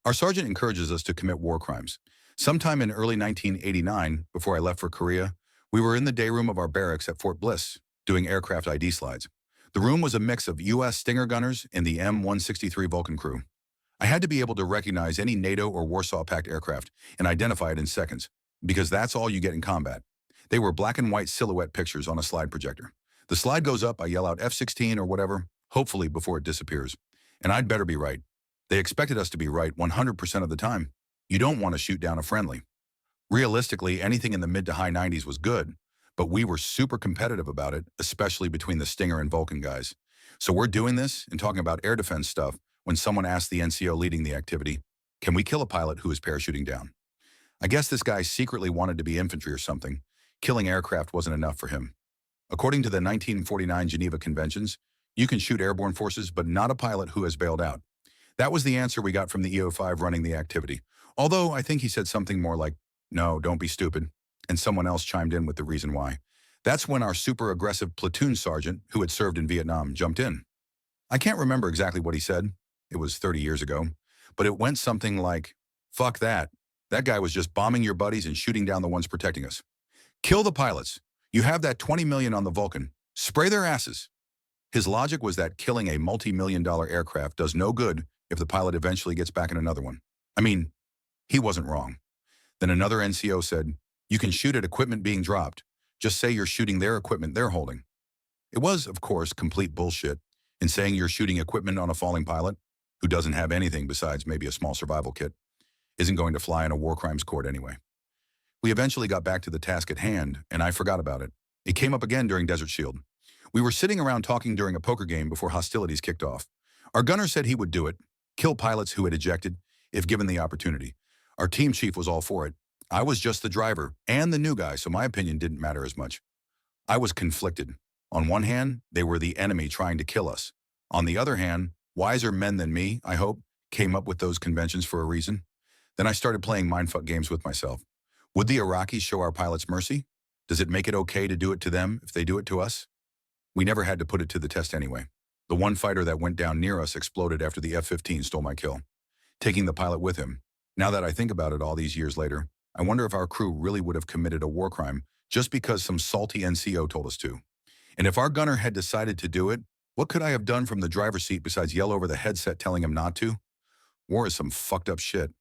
Our sergeant encourages us to commit war crimes. Sometime in early 1989, before I left for Korea, we were in the day room of our barracks at Fort Bliss, doing aircraft ID slides. The room was a mix of U.S. Stinger gunners and the M163 Vulcan crew. I had to be able to recognize any NATO or Warsaw Pact aircraft and identify it in seconds, because that's all you get in combat. They were black and white silhouette pictures on a slide projector. The slide goes up, I yell out F-16 or whatever, hopefully before it disappears. And I'd better be right. They expected us to be right 100% of the time. You don't want to shoot down a friendly. Realistically, anything in the mid to high 90s was good, but we were super competitive about it, especially between the Stinger and Vulcan guys. So we're doing this and talking about air defense stuff when someone asked the NCO leading the activity, can we kill a pilot who is parachuting down? I guess this guy secretly wanted to be infantry or something. Killing aircraft wasn't enough for him. According to the 1949 Geneva Conventions, you can shoot airborne forces, but not a pilot who has bailed out. That was the answer we got from the EO5 running the activity. Although I think he said something more like, no, don't be stupid. And someone else chimed in with the reason why. That's when our super aggressive platoon sergeant, who had served in Vietnam, jumped in. I can't remember exactly what he said. It was 30 years ago. But it went something like, fuck that. That guy was just bombing your buddies and shooting down the ones protecting us. Kill the pilots. You have that 20 million on the Vulcan. Spray their asses. His logic was that killing a multi-million-dollar aircraft does no good if the pilot eventually gets back in another one. I mean, he wasn't wrong. Then another NCO said, you can shoot at equipment being dropped. Just say you're shooting their equipment they're holding. It was, of course, complete bullshit in saying you're shooting equipment on a falling pilot who doesn't have anything besides maybe a small survival kit, isn't going to fly in a war crimes court anyway. We eventually got back to the task at hand, and I forgot about it. It came up again during Desert Shield. We were sitting around talking during a poker game before hostilities kicked off. Our gunner said he would do it, kill pilots who had ejected, if given the opportunity. Our team chief was all for it. I was just the driver and the new guy, so my opinion didn't matter as much. I was conflicted. On one hand, they were the enemy trying to kill us. On the other hand, wiser men than me, I hope, came up with those conventions for a reason. Then I started playing mindfuck games with myself. Would the Iraqis show our pilots mercy? Does it make it okay to do it to them if they do it to us? We never had to put it to the test anyway. The one fighter that went down near us exploded after the F-15 stole my kill, taking the pilot with him. Now that I think about it all these years later, I wonder if our crew really would have committed a war crime just because some salty NCO told us to. And if our gunner had decided to do it, what could I have done from the driver's seat besides yell over the headset telling him not to? War is some fucked up shit.